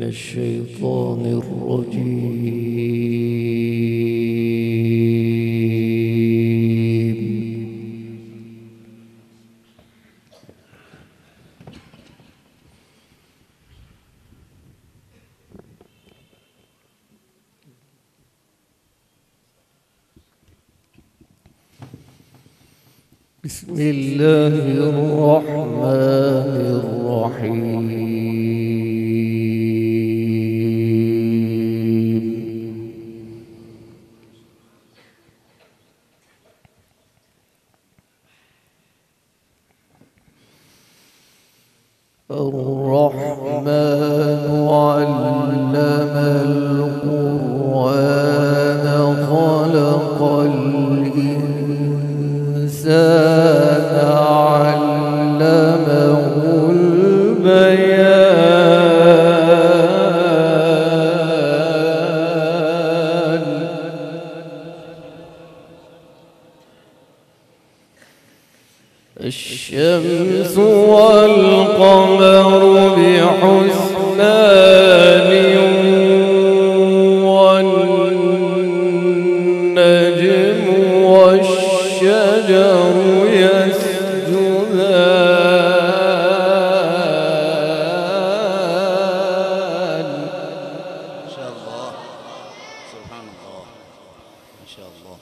الشيطان الرجيم. بسم الله الرحمن الرحيم. الرحمن علم القرآن خلق الإنسان علمه البيان. الشمس والقمر بحسبان والنجم والشجر يسجدان. ما شاء الله، سبحان الله، ما شاء الله.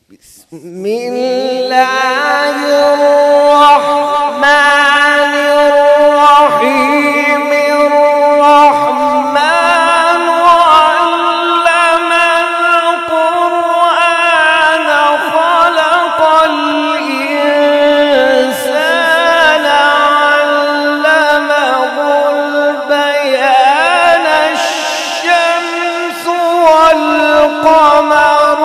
بسم الله الرحمن الرحيم. الرحمن علم القرآن خلق الإنسان علمه البيان. الشمس والقمر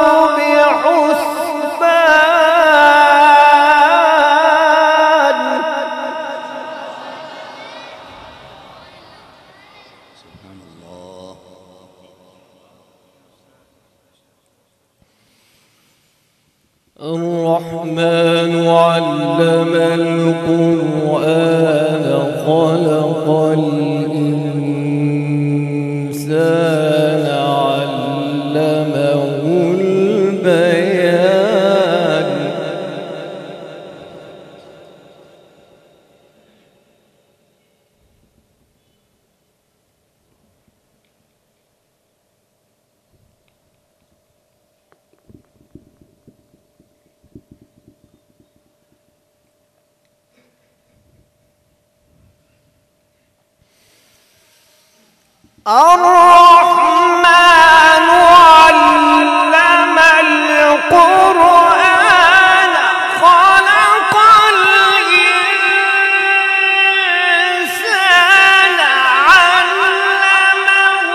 الرحمن علم القرآن خلق الإنسان علمه البيان. الرحمن علم القرآن خلق الإنسان علمه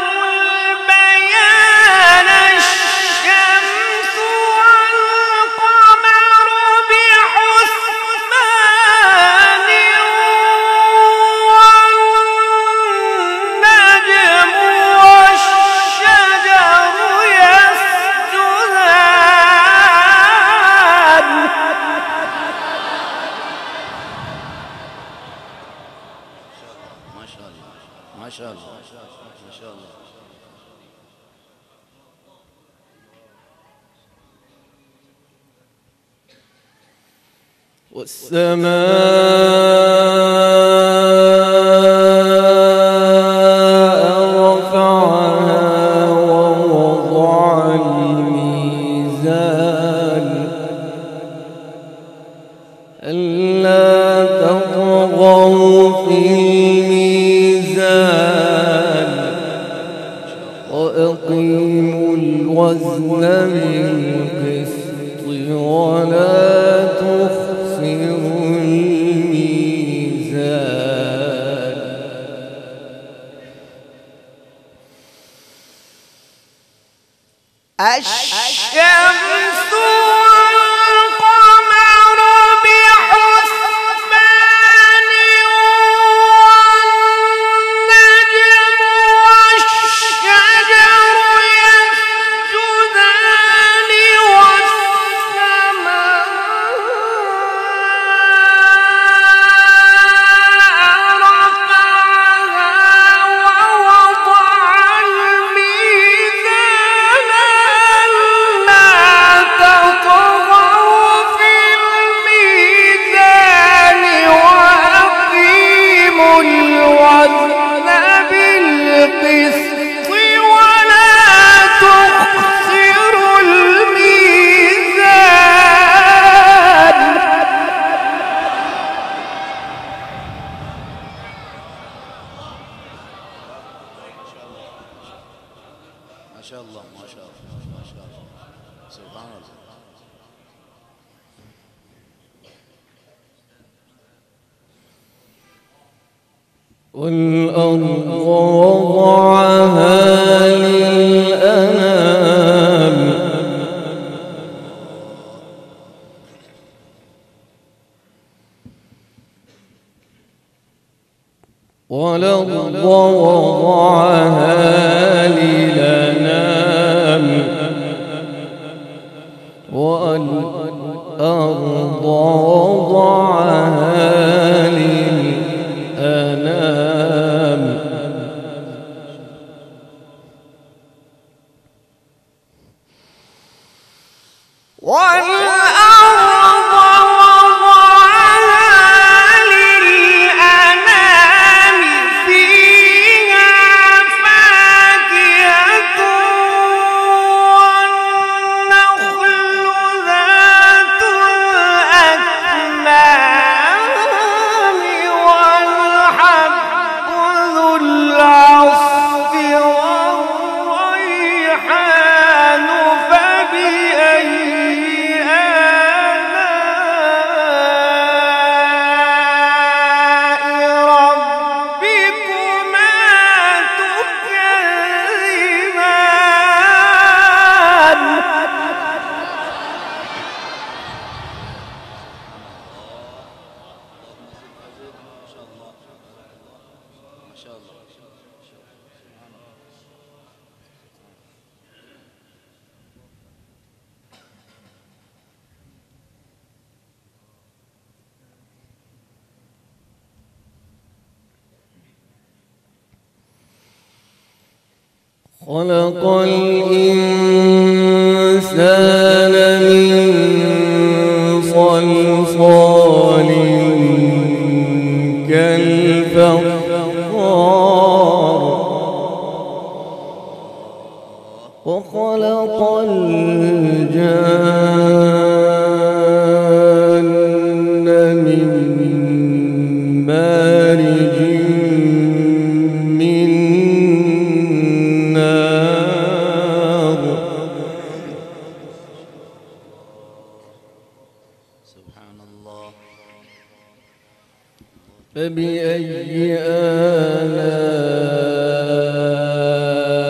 البيان. الشمس والقمر بحسبان والنجم ما شاء الله ما شاء الله. والسماء رفعها ووضع الميزان ألا تطغوا في الميزان وأقيموا الوزن بالقسط ولا تخسروا الميزان. الشمس والقمر بحسبان والنجم والشجر يسجدان والسماء رفعها ووضع الميزان ألا تطغوا في الميزان وأقيموا الوزن بالقسط ولا تخسروا الميزان. ما شاء الله ما شاء الله ما شاء الله سبحان الله. والأرض وضعها للأنام والأرض وضعها للأنام والأرض وضعها للأنام والأرض وضعها للأنام فيها فاكهة والنخل ذات الأكمام والحب ذو العصف والريحان فبأي خلق الإنسان من صلصال كالفخار وخلق الجان من مارج من نار سبحان الله. فبأي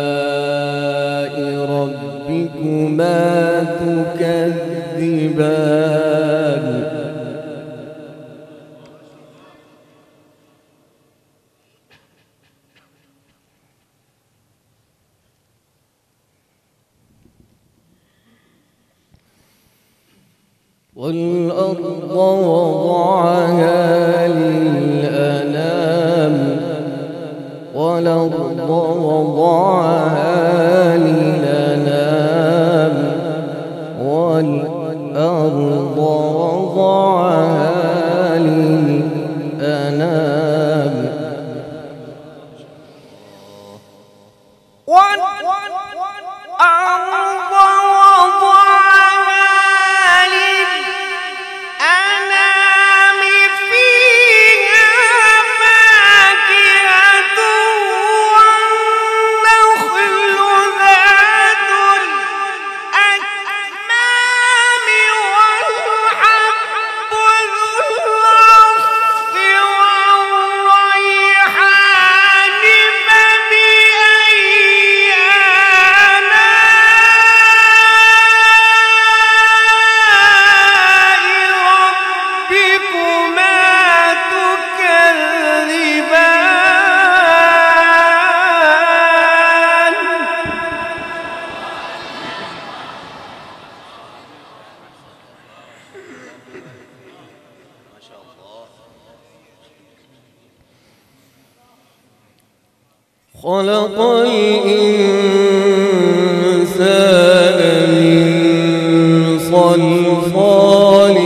آلاء ربكما تكذبان. والأرض وضعها للأنام الأنام والأرض وضعها للأنام فيها فاكهة والنخل ذات الأكمام والحب ذو العصف والريحان فبأي خلق الإنسان من صلصال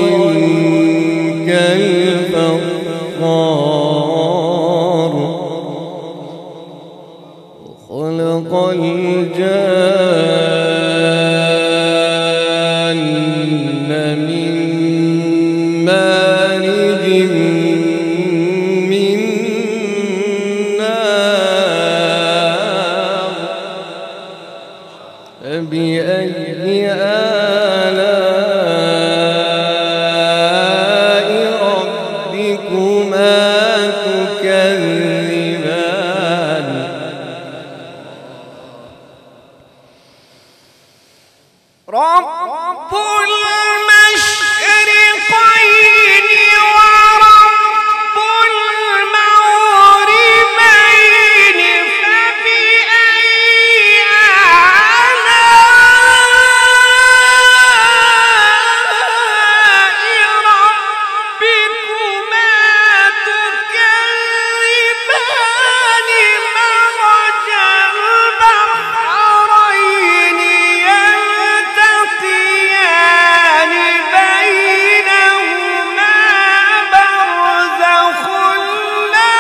كالفخار وخلق الجان من مارج من نار فبأي آلاء ربكما تكذبان رب المشرقين ورب المغربين فبأي آلاء ربكما تكذبان مرج البحرين يلتقيان بينهما برزخ لا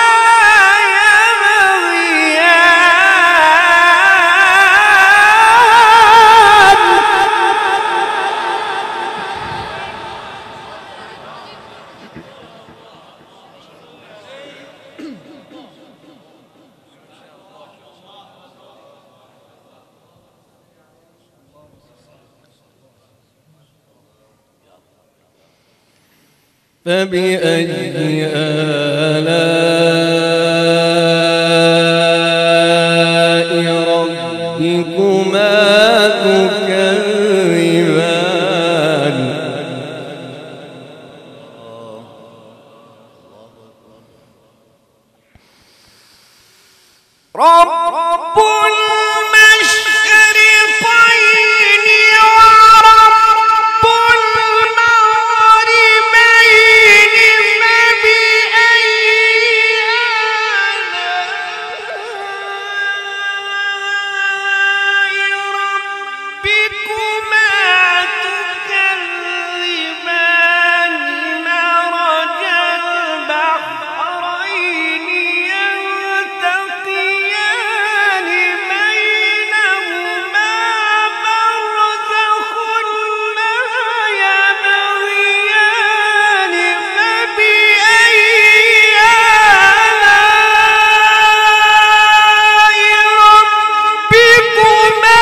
فبأي آلاء ربكما تكذبان رب المشرقين ورب المغربين فبأي آلاء ربكما تكذبان مرج البحرين يلتقيان بينهما برزخ لا يبغيان فبأي آلاء ربكما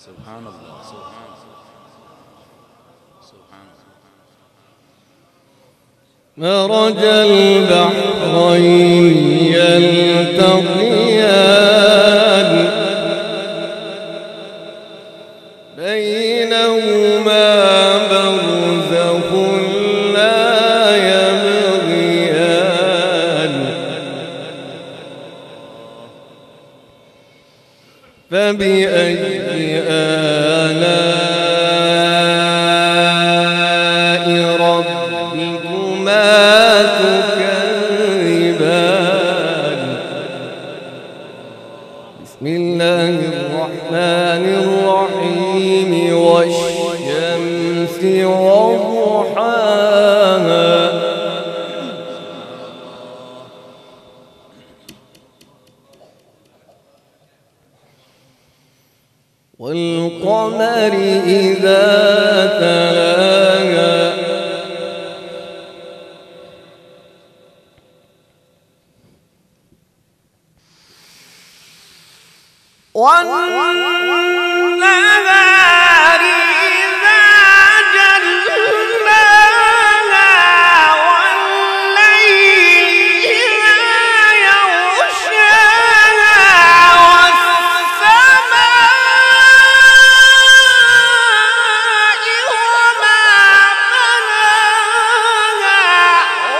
سبحان الله سبحان الله سبحان الله مرج البحرين يلتقيان بينهما برزخ لا يبغيان فبأي آلاء ربكما تكذبان بسم الله الرحمن الرحيم والشمس وضحاها والقمر إذا تلاها والنهار إذا جلاها والليل إذا يغشاها والسماء وما بناها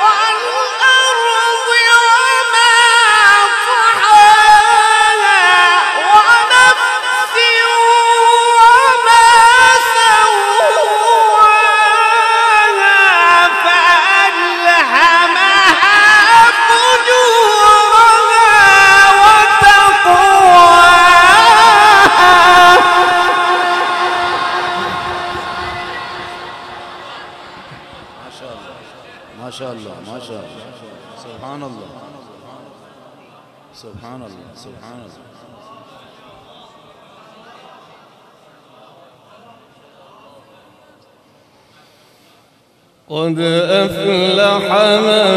والأرض وما طحاها ونفس وما سواها فألهمها فجورها وتقواها ما شاء الله ما شاء الله سبحان الله سبحان الله سبحان الله. قد أفلح من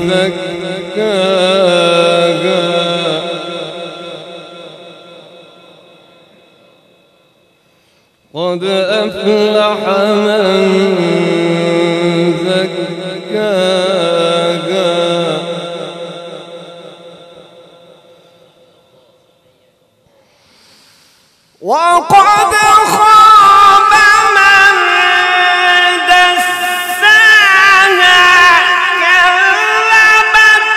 زكاها قد أفلح من زكاها وقد خاب من دساها كذبت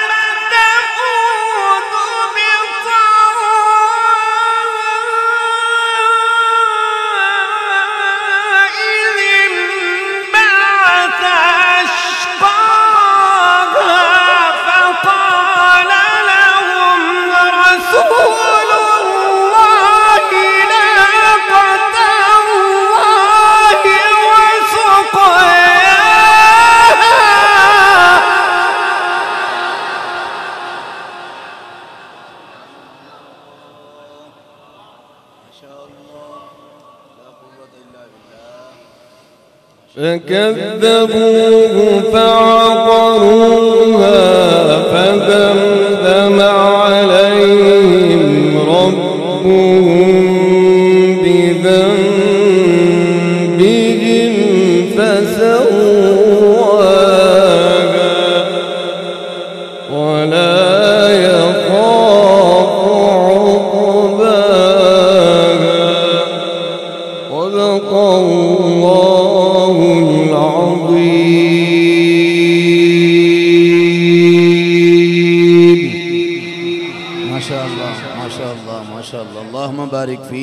ثمود بطغواها إذ انبعث أشقاها فقال لهم رسول الله ناقة الله وسقياها ما شاء الله لا قوة إلا بالله. فكذبوه فعقروها فدمدم عليهم ربهم بذنبهم فسواها ولا يخاف عقباها. صدق الله العظيم. ما شاء الله ما شاء الله ما شاء الله. اللهم بارك فيك.